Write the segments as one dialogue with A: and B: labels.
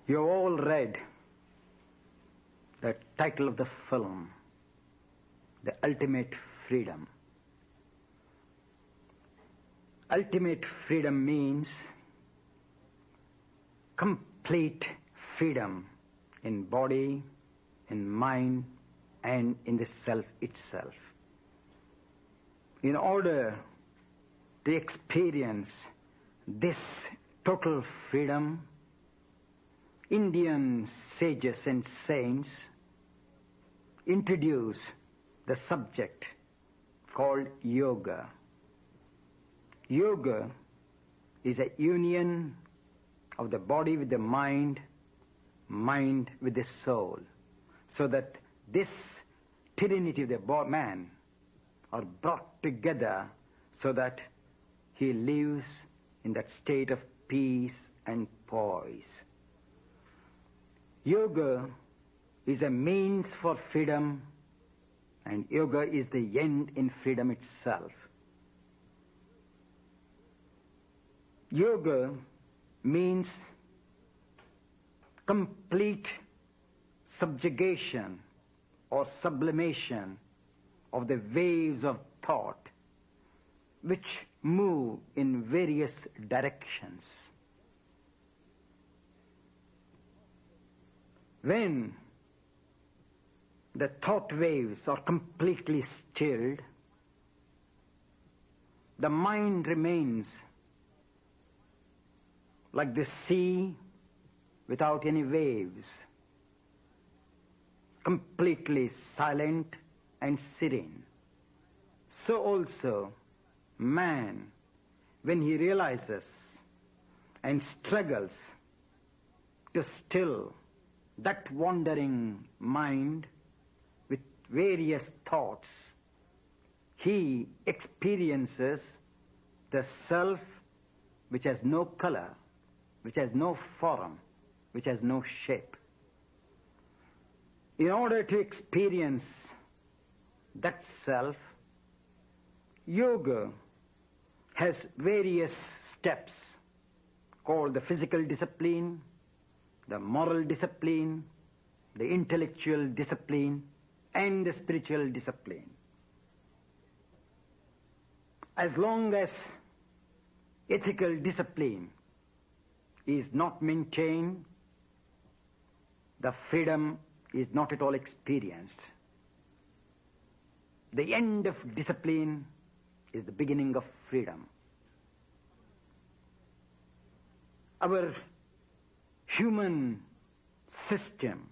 A: You all read the title of the film, The Ultimate Freedom. Ultimate freedom means complete freedom in body, in mind, and in the self itself. In order to experience this total freedom, Indian sages and saints introduce the subject called yoga. Yoga is a union of the body with the mind, mind with the soul, so that this trinity of the man are brought together so that he lives in that state of peace and poise. Yoga is a means for freedom, and yoga is the end in freedom itself. Yoga means complete subjugation or sublimation of the waves of thought which move in various directions. When the thought waves are completely stilled, the mind remains like the sea without any waves, completely silent and serene. So also man, when he realizes and struggles to still that wandering mind with various thoughts, he experiences the self which has no color, which has no form, which has no shape. In order to experience that self, yoga has various steps called the physical discipline, the moral discipline, the intellectual discipline, and the spiritual discipline. As long as ethical discipline is not maintained, the freedom is not at all experienced. The end of discipline is the beginning of freedom. Our human system,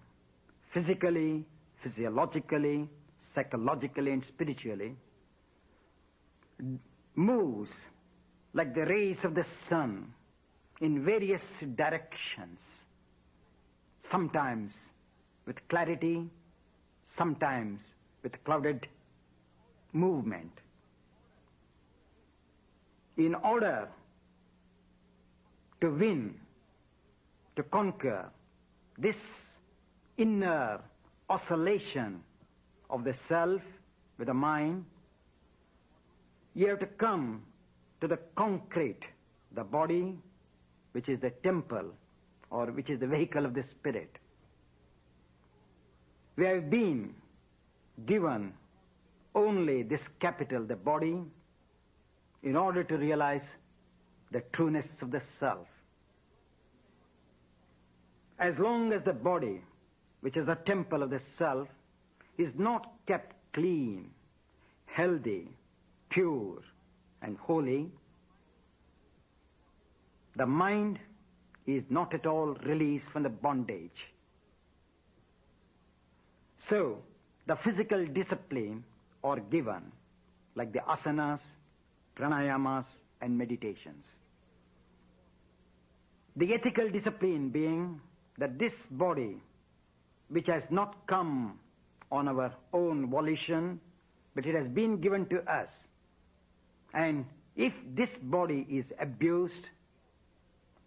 A: physically, physiologically, psychologically, and spiritually, moves like the rays of the sun in various directions, sometimes with clarity, sometimes with clouded movement. In order to win, to conquer this inner oscillation of the self with the mind, you have to come to the concrete, the body, which is the temple or which is the vehicle of the spirit. We have been given only this capital, the body, in order to realize the trueness of the self. As long as the body, which is the temple of the self, is not kept clean, healthy, pure, and holy, the mind is not at all released from the bondage. So, the physical discipline are given, like the asanas, pranayamas, and meditations. The ethical discipline being that this body, which has not come on our own volition, but it has been given to us. And if this body is abused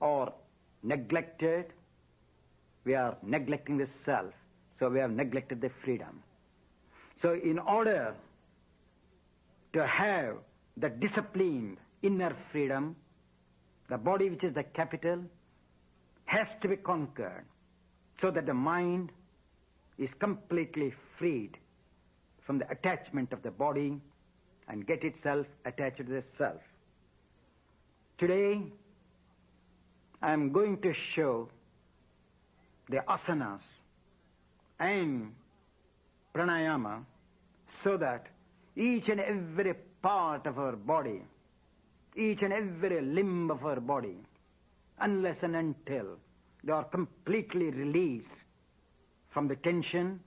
A: or neglected, we are neglecting the self. So we have neglected the freedom. So in order to have the disciplined inner freedom, the body, which is the capital, has to be conquered. so that the mind is completely freed from the attachment of the body and get itself attached to the self. Today, I am going to show the asanas and pranayama so that each and every part of our body, each and every limb of our body, unless and until they are completely released from the tension,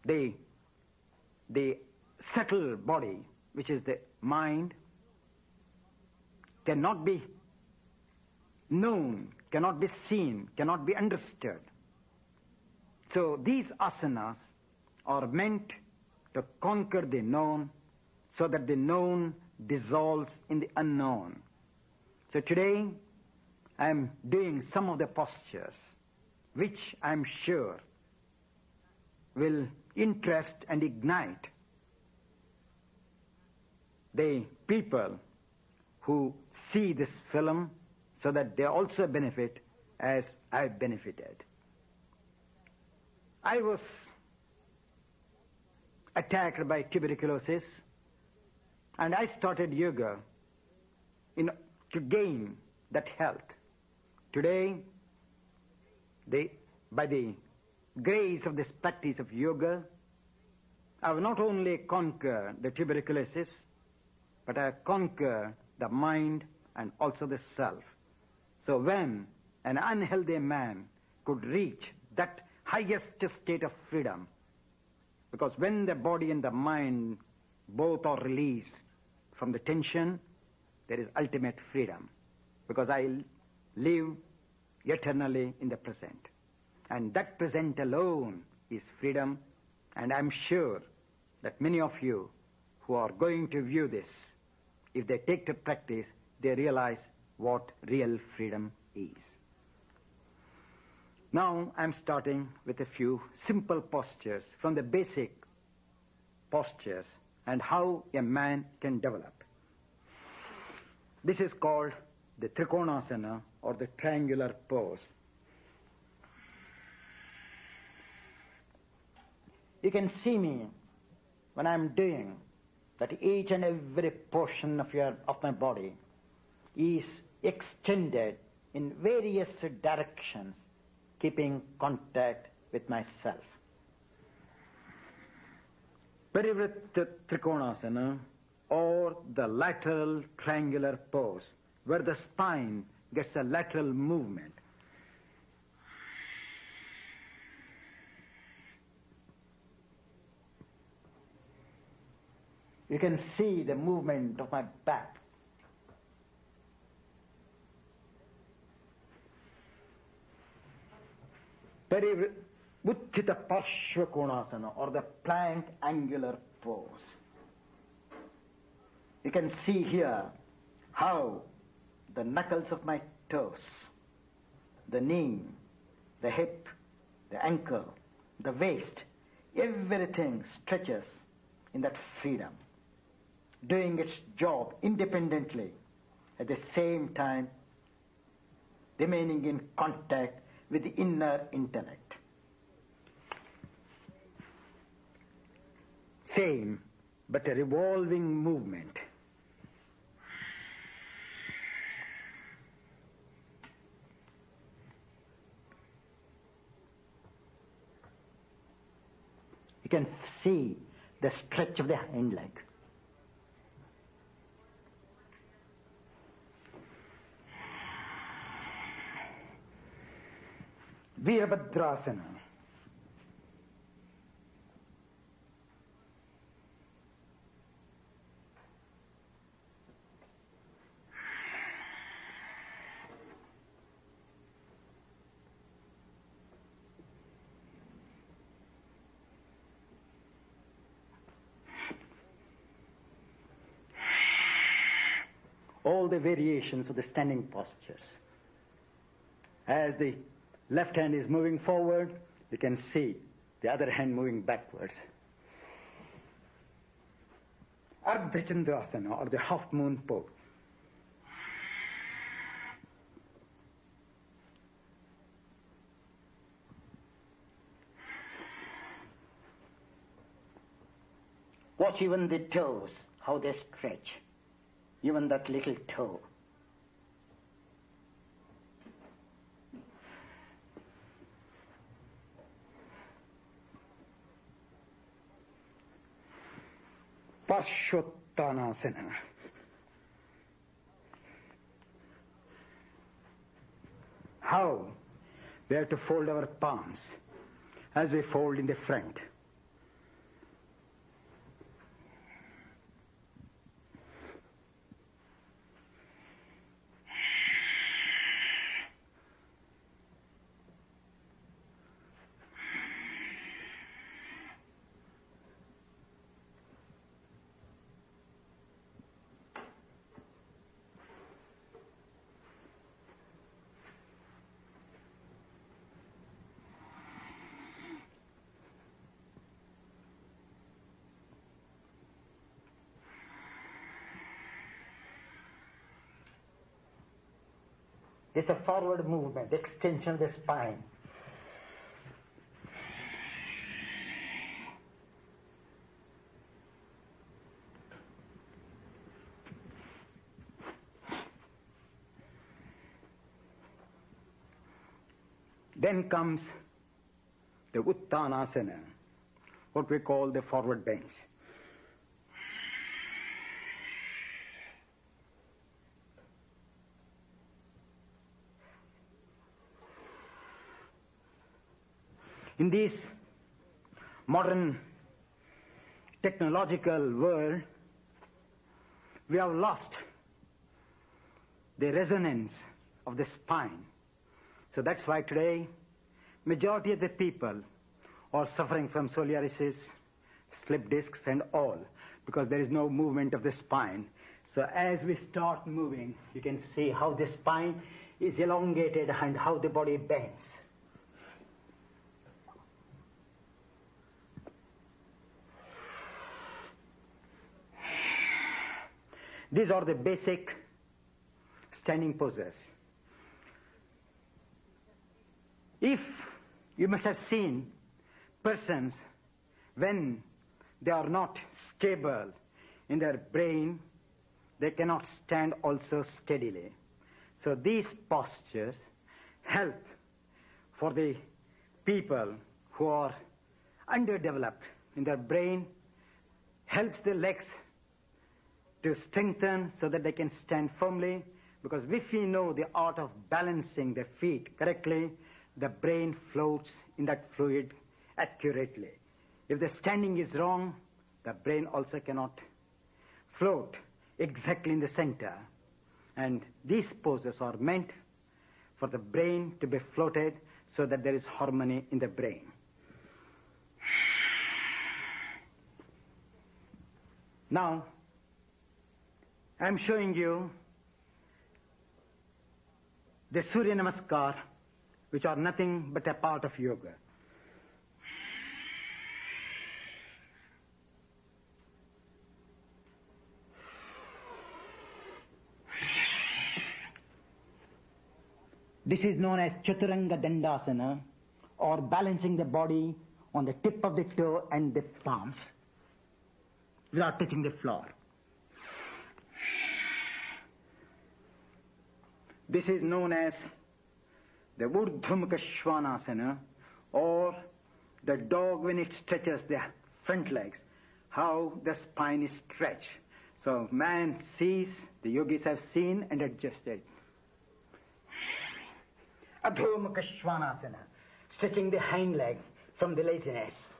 A: the subtle body, which is the mind, cannot be known, cannot be seen, cannot be understood. So these asanas are meant to conquer the known so that the known dissolves in the unknown. So today I am doing some of the postures which I am sure will interest and ignite the people who see this film so that they also benefit as I benefited. I was attacked by tuberculosis and I started yoga to gain that health. Today, by the grace of this practice of yoga, I have not only conquered the tuberculosis, but I have conquered the mind and also the self. So when an unhealthy man could reach that highest state of freedom, because when the body and the mind both are released from the tension, there is ultimate freedom, because I live eternally in the present. And that present alone is freedom, and I'm sure that many of you who are going to view this, if they take to practice, they realize what real freedom is. Now I'm starting with a few simple postures from the basic postures and how a man can develop. This is called the Trikonasana or the triangular pose. You can see me when I'm doing that each and every portion of my body is extended in various directions, keeping contact with myself. Parivritta Trikonasana or the lateral triangular pose, where the spine gets a lateral movement. You can see the movement of my back. Uttita Parshva Konasana or the plank angular pose. You can see here how the knuckles of my toes, the knee, the hip, the ankle, the waist, everything stretches in that freedom, doing its job independently, at the same time remaining in contact with the inner intellect. Same, but a revolving movement. You can see the stretch of the hind leg. Virabhadrasana. All the variations of the standing postures. As the left hand is moving forward, you can see the other hand moving backwards. Ardha Chandrasana or the half moon pose.
B: Watch even the toes, how they stretch, even that little toe.
A: Parshottanasana. How? We have to fold our palms as we fold in the front.
B: It's a forward movement, extension of the spine.
A: Then comes the Uttanasana, what we call the forward bench. In this modern technological world, we have lost the resonance of the spine. So that's why today, majority of the people are suffering from psoriasis, slip discs and all, because there is no movement of the spine. So as we start moving, you can see how the spine is elongated and how the body bends. These are the basic standing poses. If you must have seen persons when they are not stable in their brain, they cannot stand also steadily. So these postures help for the people who are underdeveloped in their brain, helps the legs to strengthen so that they can stand firmly, because if we know the art of balancing the feet correctly, the brain floats in that fluid accurately. If the standing is wrong, the brain also cannot float exactly in the center. And these poses are meant for the brain to be floated so that there is harmony in the brain. Now, I'm showing you the Surya Namaskar, which are nothing but a part of yoga. This is known as Chaturanga Dandasana, or balancing the body on the tip of the toe and the palms without touching the floor. This is known as the Urdhva Mukha Svanasana, or the dog when it stretches the front legs, how the spine is stretched. So man sees, the yogis have seen and adjusted. Urdhva Mukha Svanasana, stretching the hind leg from the laziness.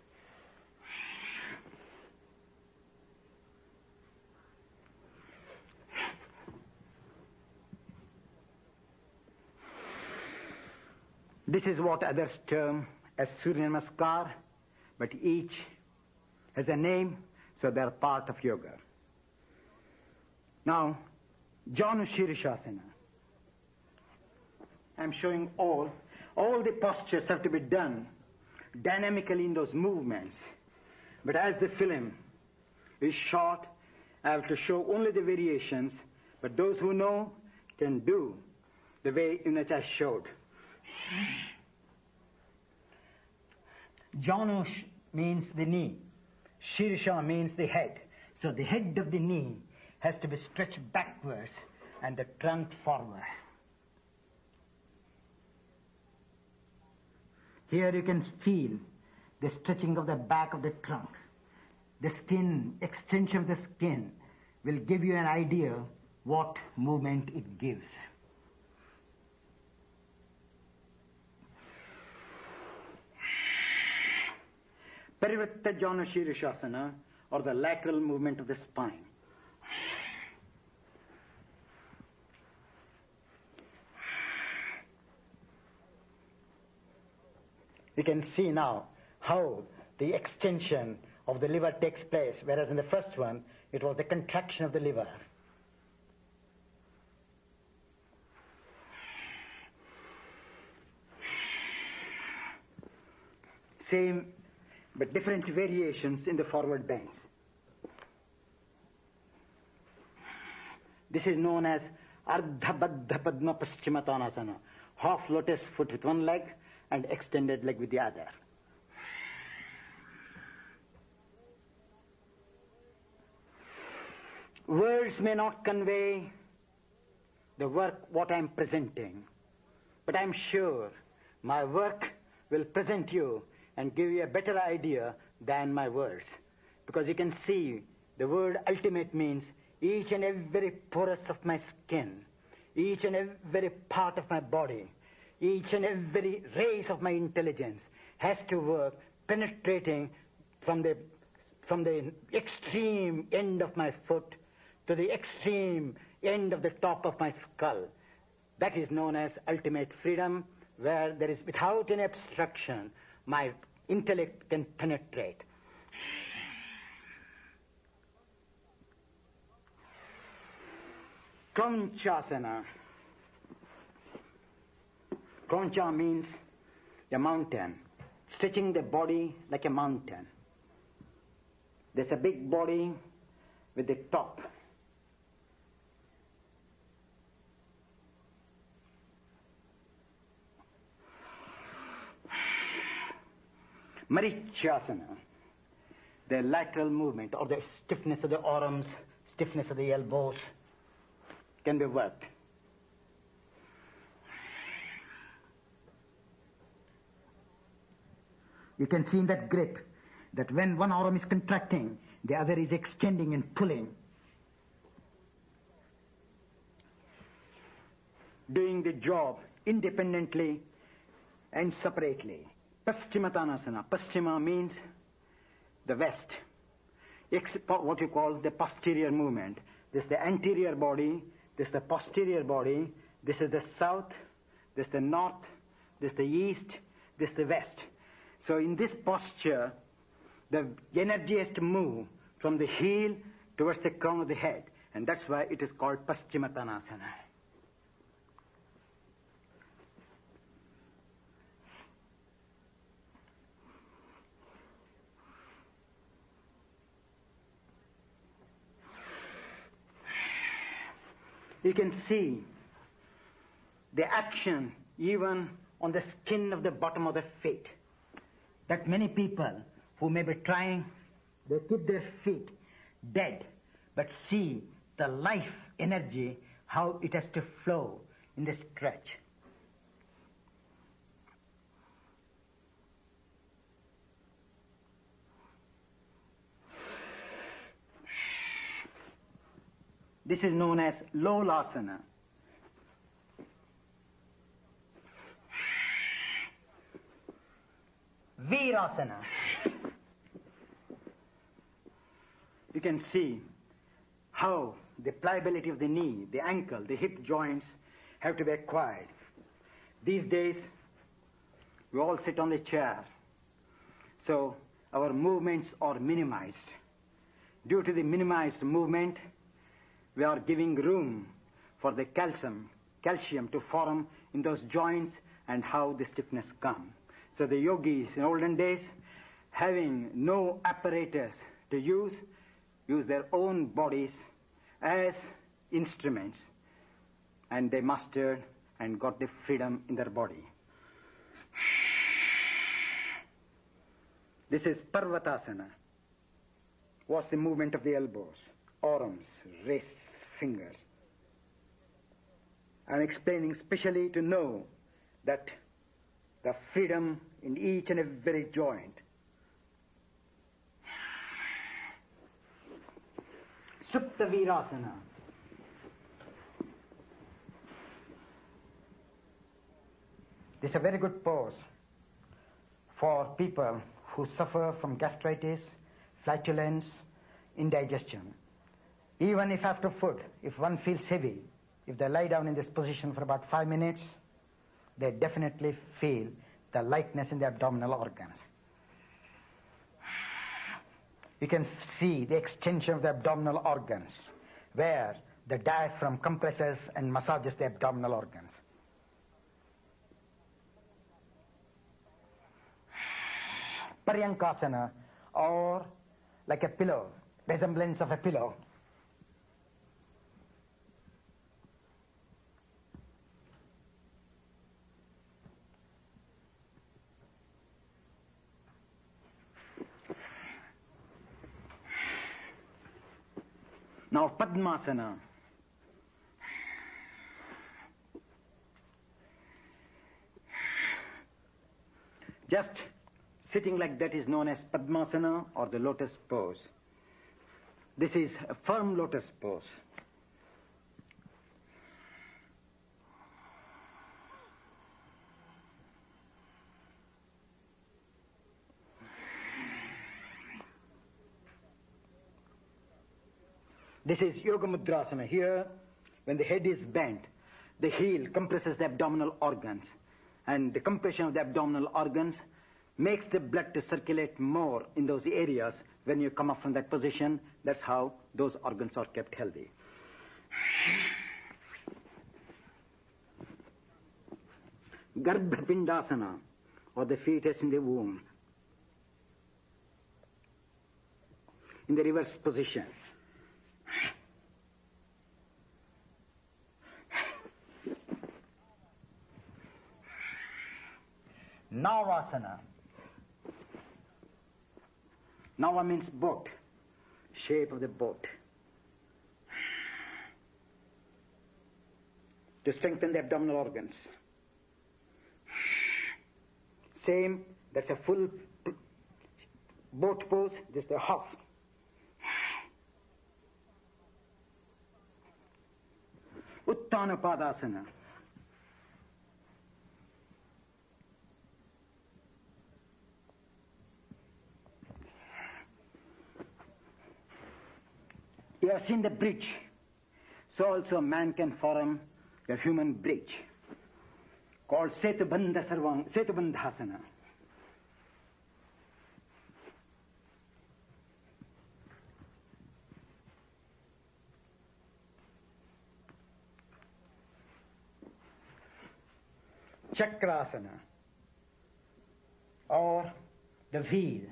A: This is what others term as Surya Namaskar, but each has a name, so they are part of yoga. Now, Janu Shirishasana. I'm showing all the postures have to be done dynamically in those movements. But as the film is short, I have to show only the variations, but those who know can do the way in which I showed. Janu means the knee, Shirsha means the head. So the head of the knee has to be stretched backwards and the trunk forward. Here you can feel the stretching of the back of the trunk. The skin, extension of the skin will give you an idea what movement it gives. Parivartajana Shirishasana, or the lateral movement of the spine. You can see now how the extension of the liver takes place, whereas in the first one, it was the contraction of the liver. Same, but different variations in the forward bends. This is known as Ardha Baddha Padma Paschimottanasana, half lotus foot with one leg and extended leg with the other. Words may not convey the work what I am presenting, but I am sure my work will present you and give you a better idea than my words. Because you can see the word ultimate means each and every porous of my skin, each and every part of my body, each and every race of my intelligence has to work penetrating from the extreme end of my foot to the extreme end of the top of my skull. That is known as ultimate freedom, where there is, without any obstruction, my intellect can penetrate. Kronchasana. Kroncha means a mountain, stretching the body like a mountain. There's a big body with the top. Marichasana, the lateral movement or the stiffness of the arms, stiffness of the elbows can be worked. You can see in that grip that when one arm is contracting, the other is extending and pulling. Doing the job independently and separately. Paschimottanasana. Paschima means the west. What you call the posterior movement. This is the anterior body, this is the posterior body, this is the south, this is the north, this is the east, this is the west. So in this posture, the energy has to move from the heel towards the crown of the head. And that's why it is called Paschimottanasana. You can see the action even on the skin of the bottom of the feet. That many people who may be trying, they keep their feet dead, but see the life energy, how it has to flow in the stretch. This is known as Lolasana. Virasana. You can see how the pliability of the knee, the ankle, the hip joints have to be acquired. These days, we all sit on the chair, so our movements are minimized. Due to the minimized movement, we are giving room for the calcium to form in those joints and how the stiffness comes. So the yogis in olden days, having no apparatus to use their own bodies as instruments, and they mastered and got the freedom in their body. This is Parvatasana. Watch the movement of the elbows, arms, wrists, fingers. I'm explaining specially to know that the freedom in each and every joint. Supta Virasana. This is a very good pose for people who suffer from gastritis, flatulence, indigestion. Even if after food, if one feels heavy, if they lie down in this position for about 5 minutes, they definitely feel the lightness in the abdominal organs. You can see the extension of the abdominal organs, where the diaphragm compresses and massages the abdominal organs. Paryankasana, or like a pillow, resemblance of a pillow. Now Padmasana. Just sitting like that is known as Padmasana or the lotus pose. This is a firm lotus pose. This is Yoga Mudrasana. Here, when the head is bent, the heel compresses the abdominal organs. And the compression of the abdominal organs makes the blood to circulate more in those areas. When you come up from that position, that's how those organs are kept healthy. Garbhapindasana, or the fetus in the womb. In the reverse position. Navasana. Nava means boat, shape of the boat. To strengthen the abdominal organs. Same, that's a full boat pose, just a half. Uttana Padasana. You have seen the bridge. So also man can form a human bridge called Setubandhasana. Chakrasana, or the wheel.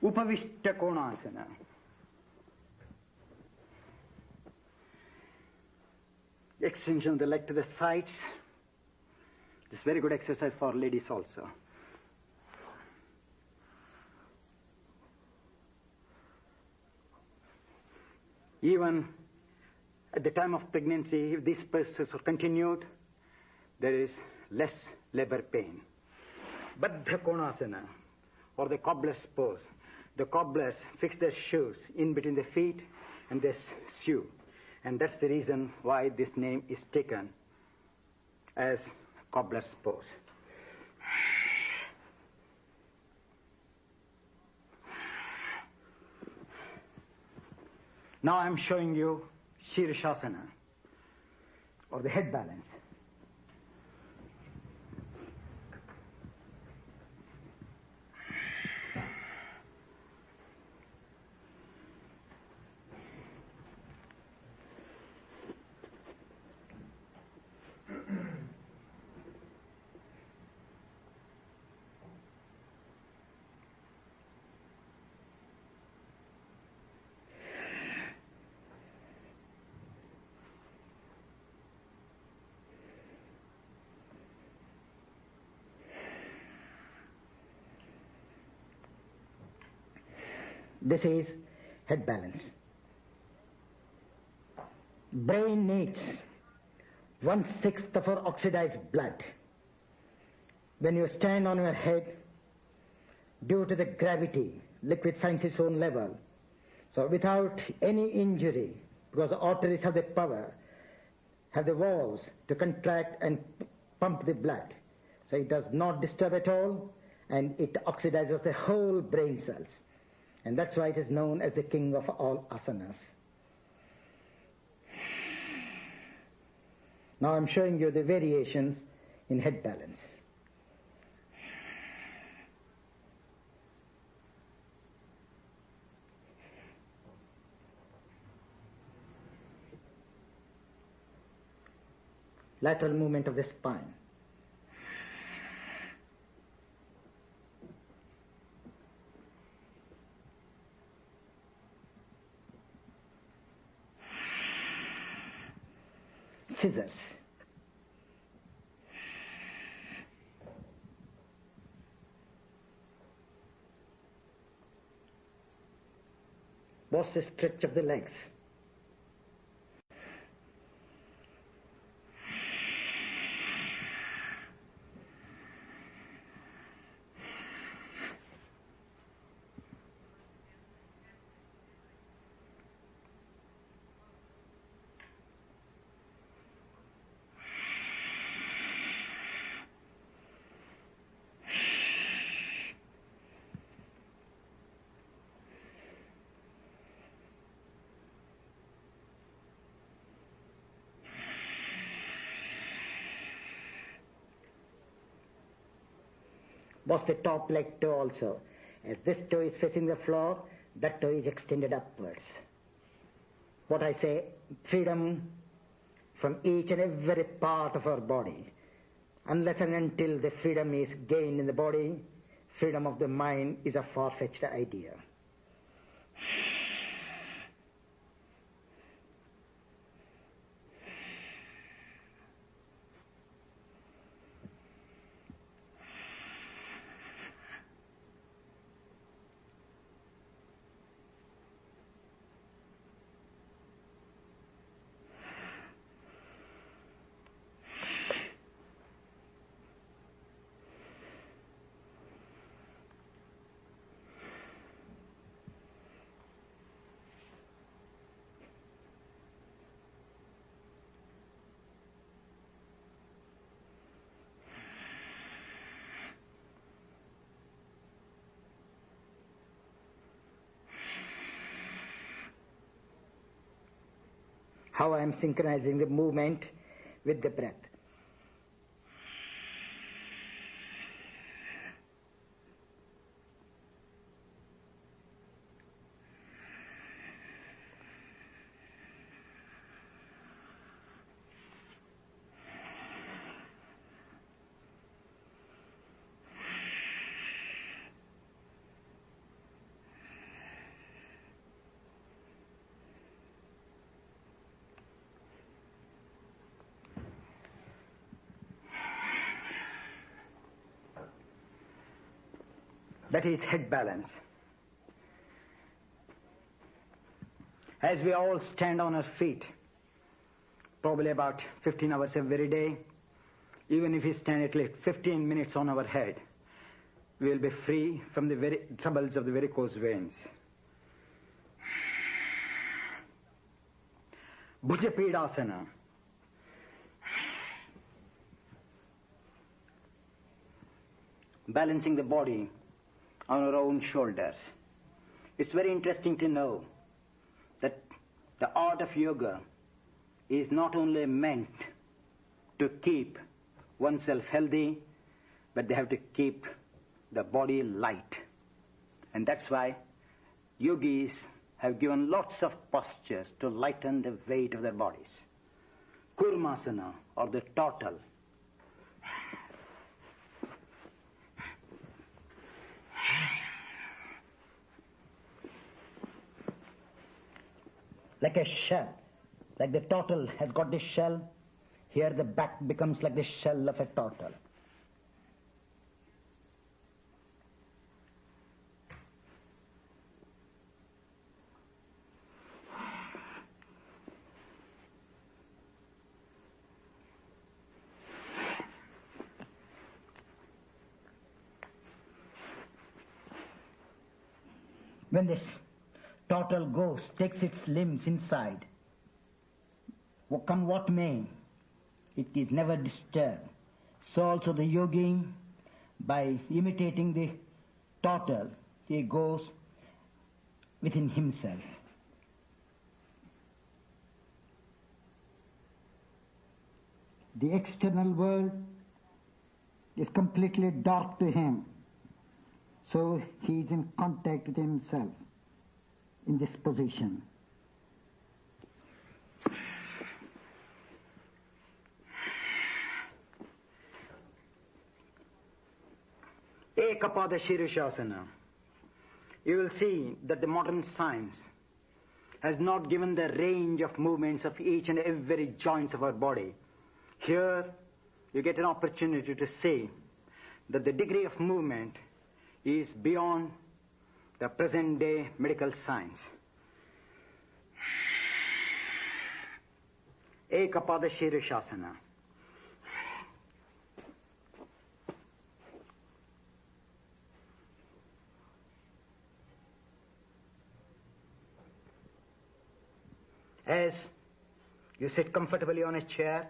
A: Upavishta Konasana. Extension of the leg to the sides. This is very good exercise for ladies also. Even at the time of pregnancy, if these processes are continued, there is less labor pain. Baddha Konasana, or the cobbler's pose. The cobblers fix their shoes in between the feet and they sew. And that's the reason why this name is taken as cobbler's pose. Now I'm showing you Shirshasana, or the head balance.
C: This is head balance. Brain needs 1/6 of our oxidized blood. When you stand on your head, due to the gravity, liquid finds its own level. So without any injury, because the arteries have the power, have the valves to contract and pump the blood. So it does not disturb at all, and it oxidizes the whole brain cells. And that's why it is known as the king of all asanas. Now I'm showing you the variations in head balance. Lateral movement of the spine. Scissors. Boss stretch of the legs. Was the top leg toe also. As this toe is facing the floor, that toe is extended upwards. What I say, freedom from each and every part of our body. Unless and until the freedom is gained in the body, freedom of the mind is a far-fetched idea. How I am synchronizing the movement with the breath. That is head balance. As we all stand on our feet, probably about 15 hours every day, even if we stand at least 15 minutes on our head, we will be free from the very troubles of the varicose veins. Bhujapidasana. Balancing the body on our own shoulders. It's very interesting to know that the art of yoga is not only meant to keep oneself healthy, but they have to keep the body light. And that's why yogis have given lots of postures to lighten the weight of their bodies. Kurmasana, or the turtle. Like a shell, like the turtle has got this shell, here the back becomes like the shell of a turtle. When this total ghost takes its limbs inside, come what may, it is never disturbed. So also the yogi, by imitating the total, he goes within himself. The external world is completely dark to him. So he is in contact with himself in this position.
A: Ekapada Shirishasana. You will see that the modern science has not given the range of movements of each and every joints of our body. Here you get an opportunity to say that the degree of movement is beyond the present day medical science. Ekapada Shirishasana. As you sit comfortably on a chair,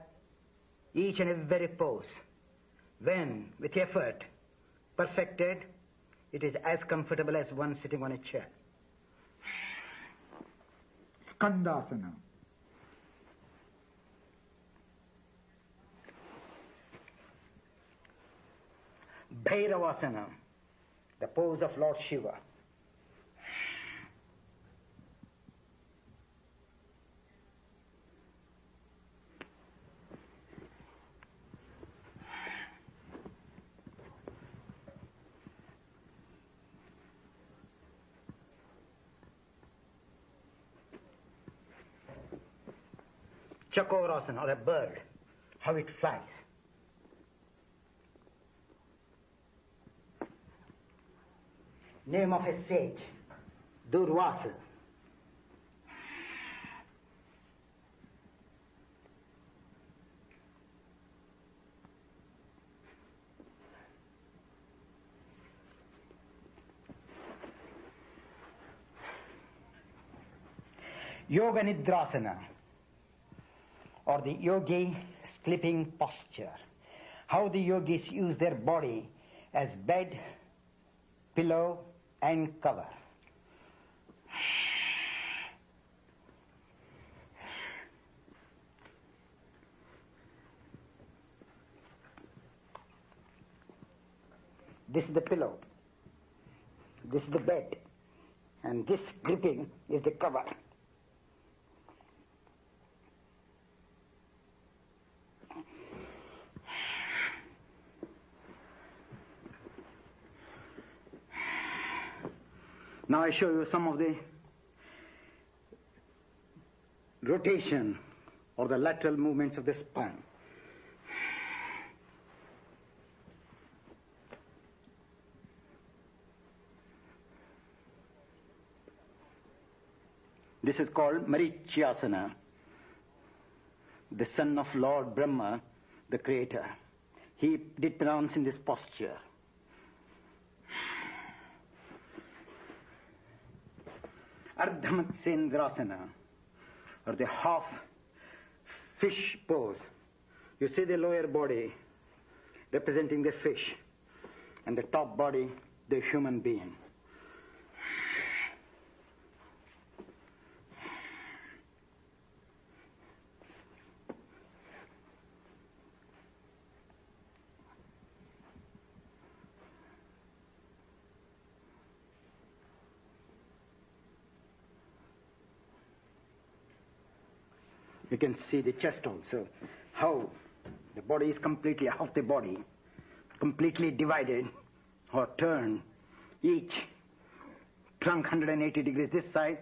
A: each and every pose, when with effort perfected, it is as comfortable as one sitting on a chair.
C: Skandasana.
A: Bhairavasana, the pose of Lord Shiva. Chakorasana, or a bird, how it flies. Name of a sage, Durvasa. Yoga Nidrasana, or the yogi sleeping posture. How the yogis use their body as bed, pillow, and cover. This is the pillow, this is the bed, and this gripping is the cover. Now I show you some of the rotation or the lateral movements of the spine. This is called Marichyasana, the son of Lord Brahma, the creator. He did pronounce in this posture. Ardhamatsendrasana, or the half fish pose. You see the lower body representing the fish and the top body the human being. You can see the chest also, how the body is completely, half the body, completely divided or turned, each trunk 180 degrees this side,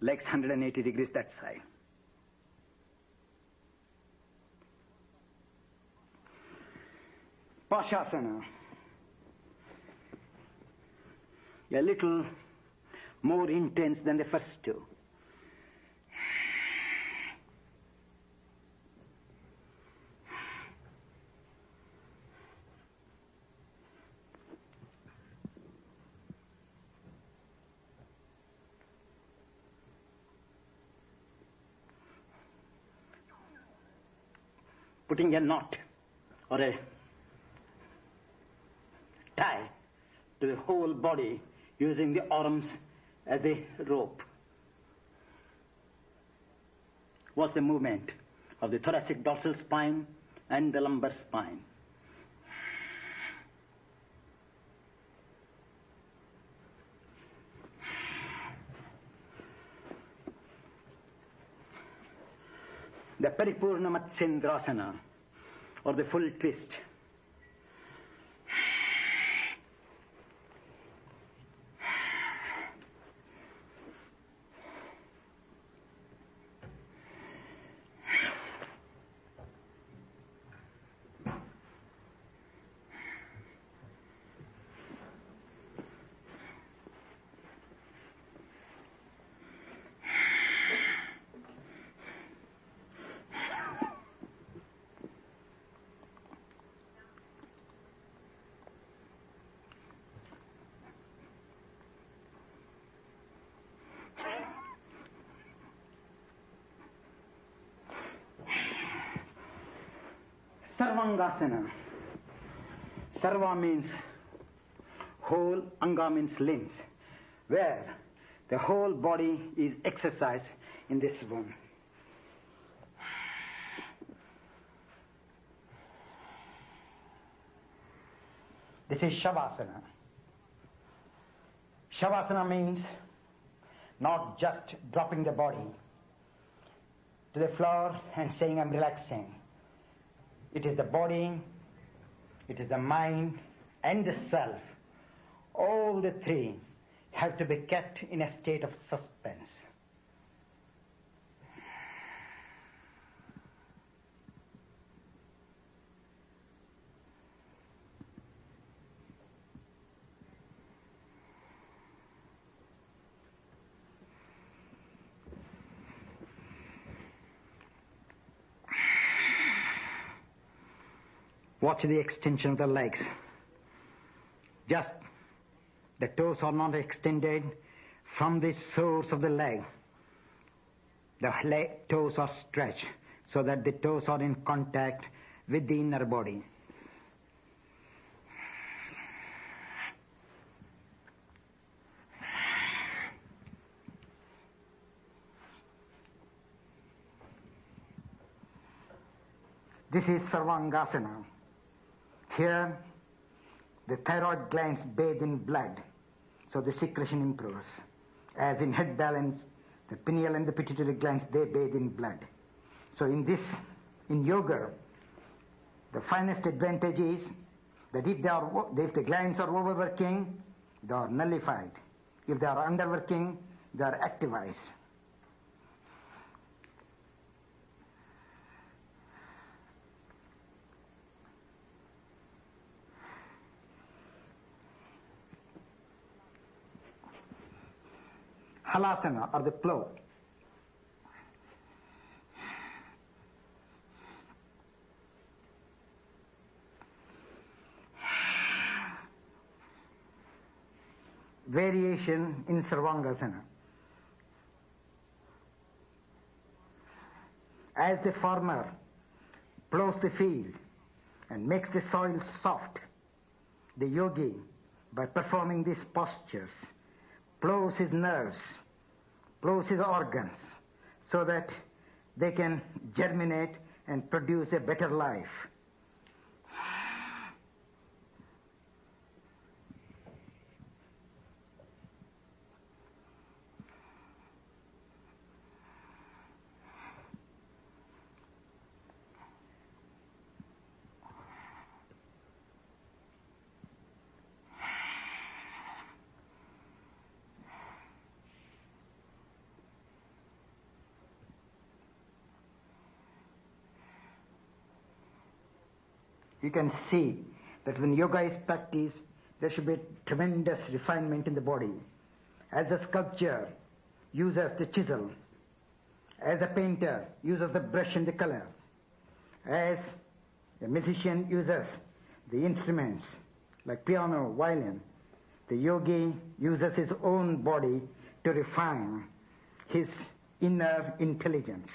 A: legs 180 degrees that side. Pashasana, a little more intense than the first two.
B: putting a knot or a tie to the whole body using the arms as the rope. Was the movement of the thoracic dorsal spine and the lumbar spine. The Paripurna Matsyendrasana, or the full twist. Sarvangasana. Sarva means whole, anga means limbs, where the whole body is exercised in this one. This is Shavasana. Shavasana means not just dropping the body to the floor and saying I'm relaxing. It is the body, it is the mind, and the self. All the three have to be kept in a state of suspense. Watch the extension of the legs. Just the toes are not extended from the source of the leg. The toes are stretched so that the toes are in contact with the inner body. This is Sarvangasana. Here, the thyroid glands bathe in blood, so the secretion improves. As in head balance, the pineal and the pituitary glands, they bathe in blood. So in yoga, the finest advantage is that if the glands are overworking, they are nullified. If they are underworking, they are activized. Halasana, or the plow. Variation in Sarvangasana. As the farmer plows the field and makes the soil soft, the yogi, by performing these postures, plows his nerves, plows his organs, so that they can germinate and produce a better life. You can see that when yoga is practiced, there should be tremendous refinement in the body. As a sculptor uses the chisel, as a painter uses the brush and the color, as a musician uses the instruments like piano, violin, the yogi uses his own body to refine his inner intelligence.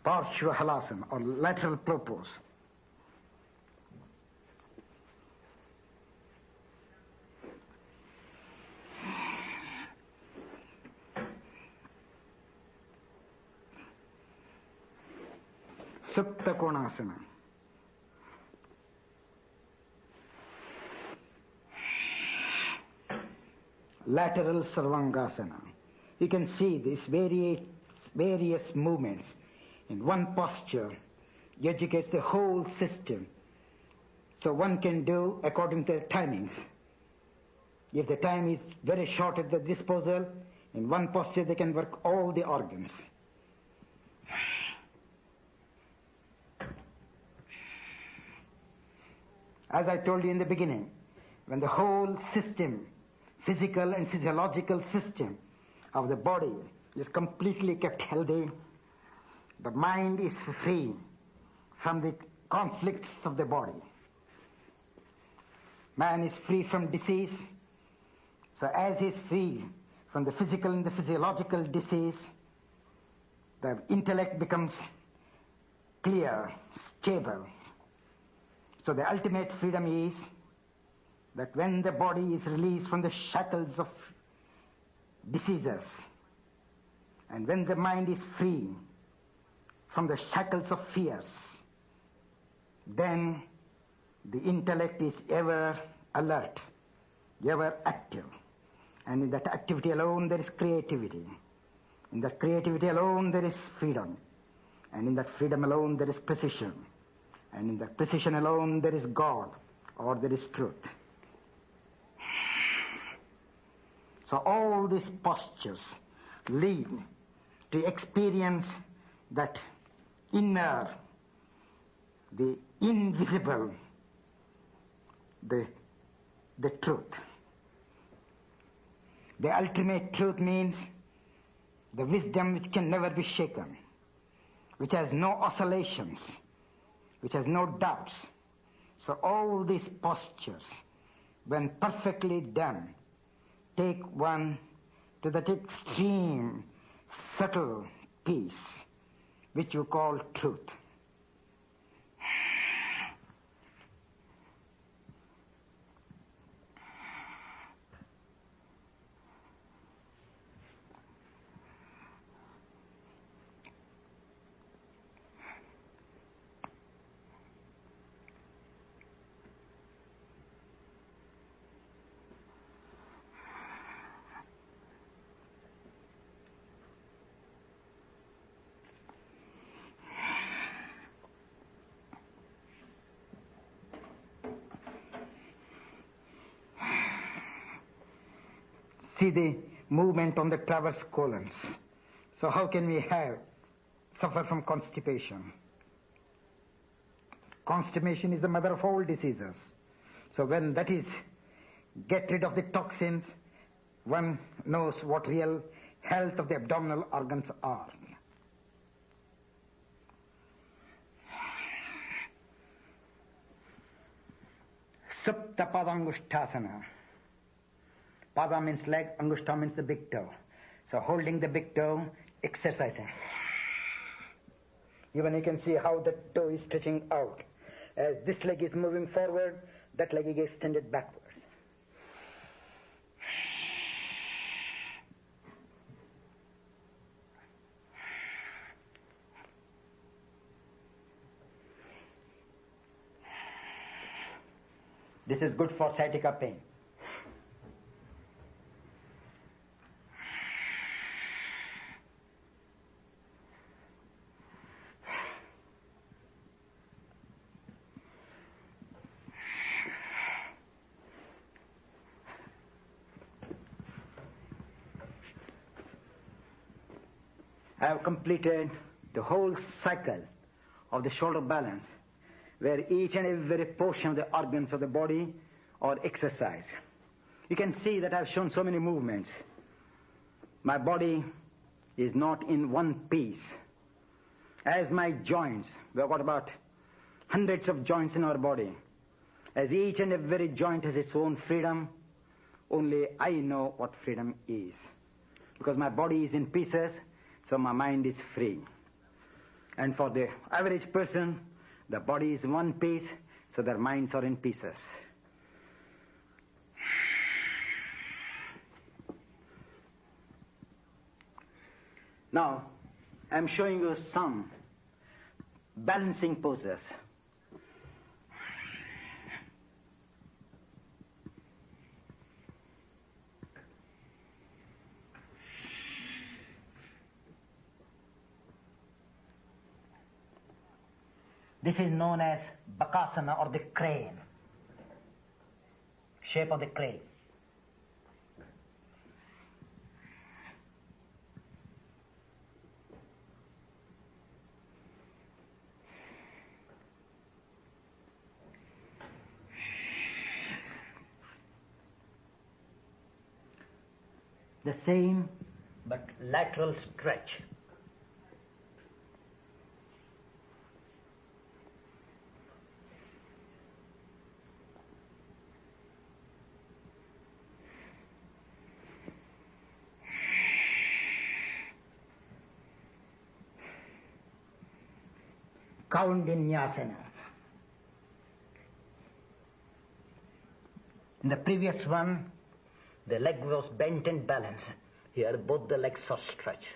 B: Parshva Halasana or lateral propose. Supta Konasana. Lateral Sarvangasana. You can see these various movements in one posture. Educates the whole system. So one can do according to the timings. If the time is very short at the disposal, in one posture they can work all the organs. As I told you in the beginning, when the whole system, physical and physiological system of the body is completely kept healthy, the mind is free from the conflicts of the body. Man is free from disease. So as he is free from the physical and the physiological disease, the intellect becomes clear, stable. So the ultimate freedom is that when the body is released from the shackles of diseases, and when the mind is free from the shackles of fears, then the intellect is ever alert, ever active. And in that activity alone there is creativity. In that creativity alone there is freedom. And in that freedom alone there is precision. And in that precision alone there is God, or there is truth. So all these postures lead to experience that inner, the invisible, the truth. The ultimate truth means the wisdom which can never be shaken, which has no oscillations, which has no doubts. So all these postures, when perfectly done, take one to that extreme, subtle peace, which you call truth. See the movement on the transverse colons. So how can we suffer from constipation? Constipation is the mother of all diseases. So when that is, get rid of the toxins, one knows what real health of the abdominal organs are. Supta Padangushthasana. Pada means leg, Angushta means the big toe. So holding the big toe, exercising. Even you can see how the toe is stretching out. As this leg is moving forward, that leg is extended backwards. This is good for sciatica pain. I have completed the whole cycle of the shoulder balance, where each and every portion of the organs of the body are exercised. You can see that I have shown so many movements. My body is not in one piece. As my joints, we have got about hundreds of joints in our body. As each and every joint has its own freedom, only I know what freedom is. Because my body is in pieces, so my mind is free.
A: And for the average person, the body is one piece, so their minds are in pieces. Now, I'm showing you some balancing poses. This is known as Bakasana, or the crane, shape of the crane. The same but lateral stretch. Kaundinyasana. In the previous one, the leg was bent and balanced. Here, both the legs are stretched.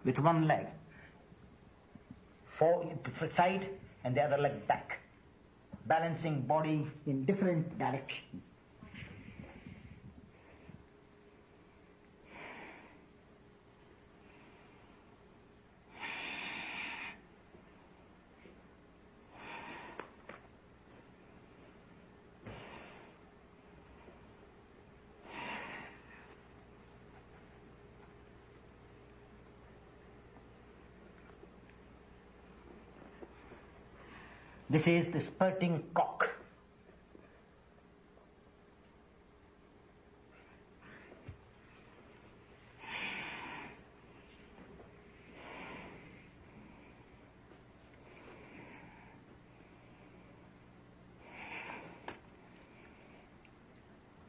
A: With one leg side and the other leg back, balancing body in different directions. This is the spurting cock.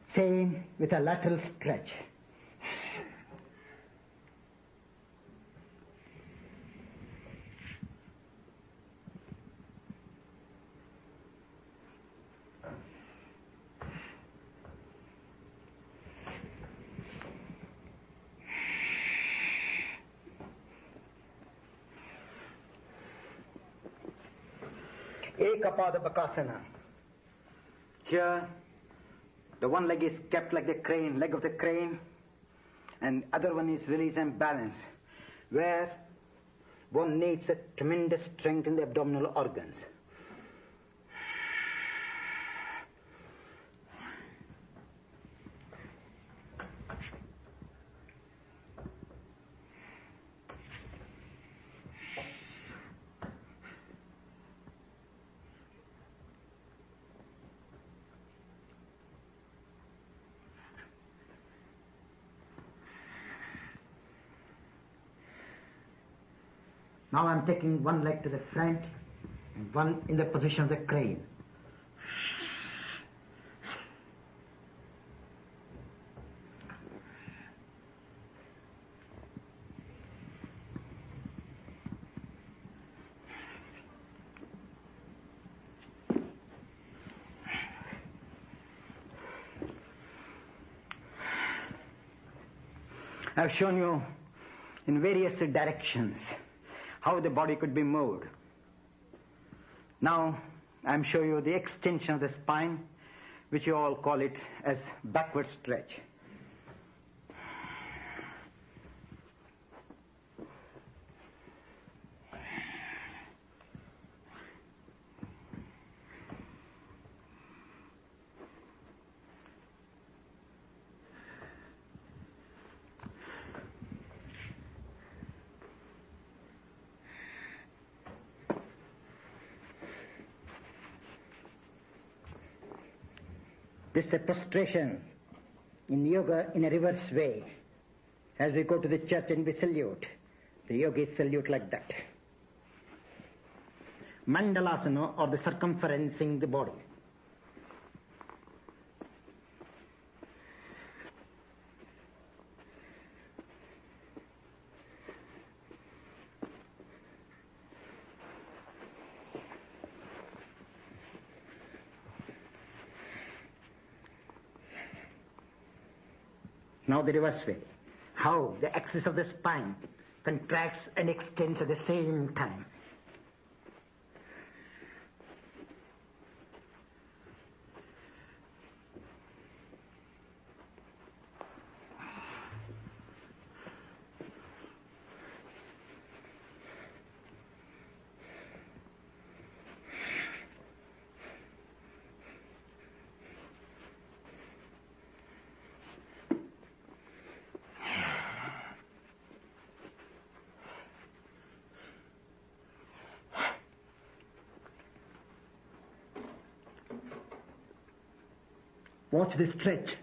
A: Same with a lateral stretch. Ekapada Bakasana. Here, the one leg is kept like the crane, leg of the crane, and other one is released and balanced, where one needs a tremendous strength in the abdominal organs. Now I'm taking one leg to the front and one in the position of the crane. I've shown you in various directions how the body could be moved. Now, I'm showing you the extension of the spine, which you all call it as backward stretch. This is the prostration in yoga in a reverse way. As we go to the church and we salute, the yogis salute like that.
C: Mandalasana, or the circumferencing the body. Now the reverse way. How the axis of the spine contracts and extends at the same time. Watch the stretch.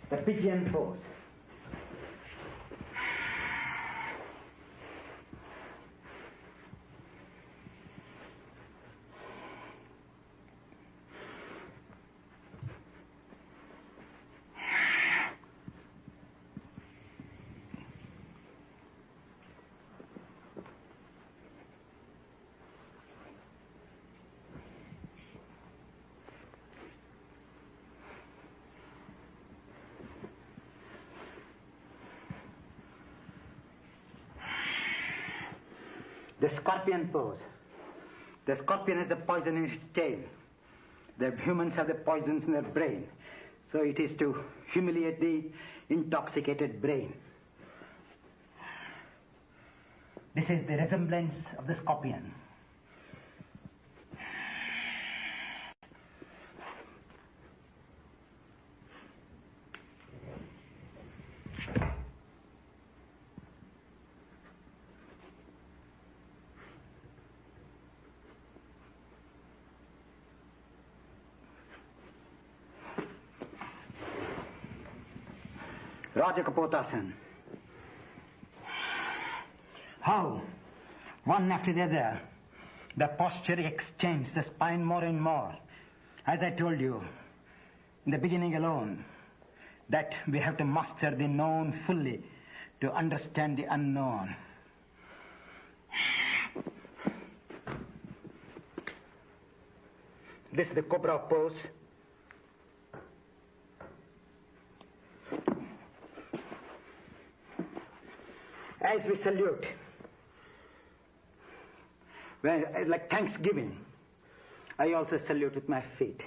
C: The pigeon pose. The scorpion pose. The scorpion has the poison in its tail. The humans have the poisons in their brain. So it is to humiliate the intoxicated brain. This is the resemblance of the scorpion. Rajakapotasana. How, one after the other, the posture extends the spine more and more. As I told you in the beginning alone, that we have to master the known fully to understand the unknown. This is the cobra pose. As we salute, like Thanksgiving, I also salute with my feet.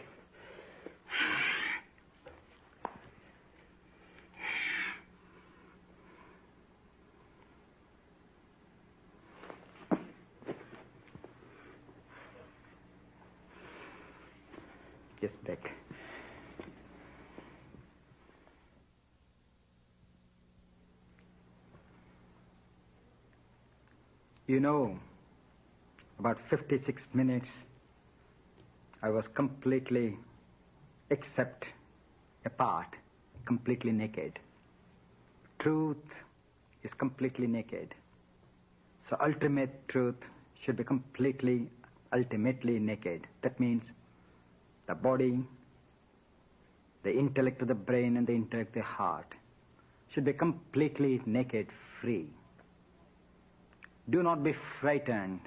C: Yes, back. You know, about 56 minutes, I was completely, except a part, completely naked. Truth is completely naked. So ultimate truth should be completely, ultimately naked. That means the body, the intellect of the brain and the intellect of the heart should be completely naked, free. Do not be frightened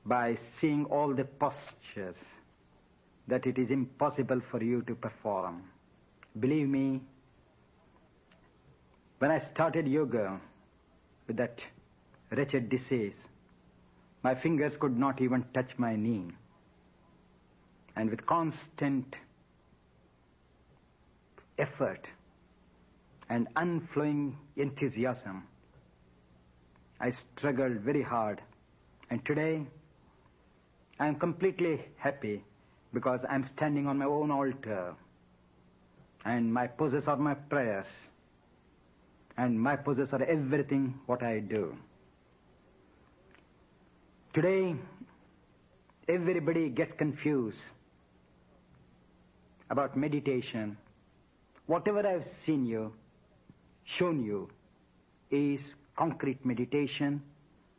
C: by seeing all the postures that it is impossible for you to perform. Believe me, when I started yoga with that wretched disease, my fingers could not even touch my knee. And with constant effort and unflowing enthusiasm, I struggled very hard, and today I am completely happy because I am standing on my own altar, and my poses are my prayers, and my poses are everything what I do.
A: Today, everybody gets confused about meditation. Whatever I've shown you, is concrete meditation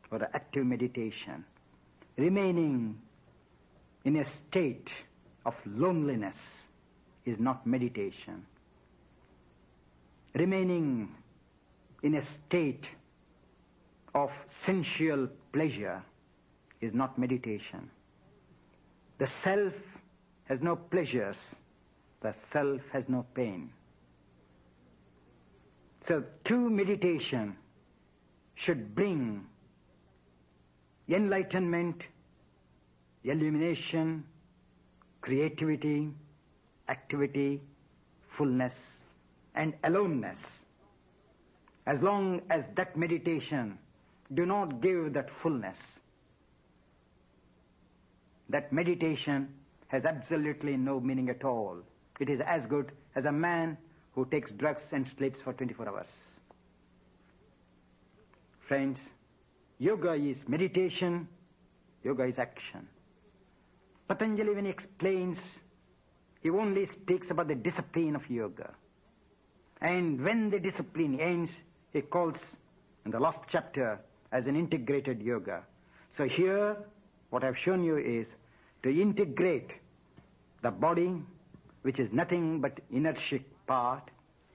A: or active meditation. Remaining in a state of loneliness is not meditation. Remaining in a state of sensual pleasure is not meditation. The self has no pleasures. The self has no pain. So true meditation should bring enlightenment, illumination, creativity, activity, fullness, and aloneness. As long as that meditation do not give that fullness, that meditation has absolutely no meaning at all. It is as good as a man who takes drugs and sleeps for 24 hours. Friends, yoga is meditation, yoga is action. Patanjali, when he explains, he only speaks about the discipline of yoga. And when the discipline ends, he calls in the last chapter as an integrated yoga. So here, what I've shown you is to integrate the body, which is nothing but inertic part,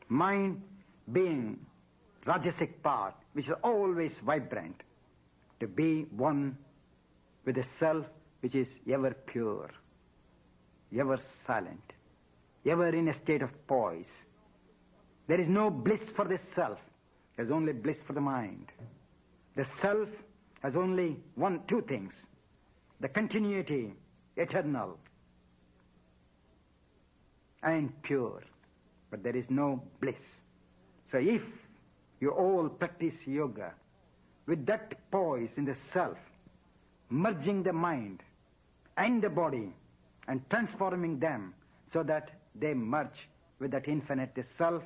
A: mind being rajasic part, which is always vibrant, to be one with the self, which is ever pure, ever silent, ever in a state of poise. There is no bliss for the self. There is only bliss for the mind. The self has only two things: the continuity, eternal, and pure. But there is no bliss. So if you all practice yoga with that poise in the self, merging the mind and the body and transforming them so that they merge with that infinite self,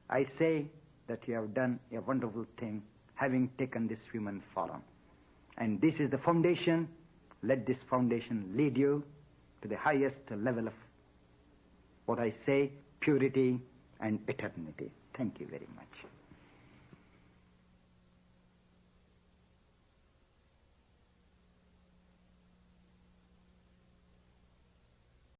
A: I say that you have done a wonderful thing, having taken this human form. And this is the foundation. Let this foundation lead you to the highest level of what I say, purity and eternity. Thank you very much.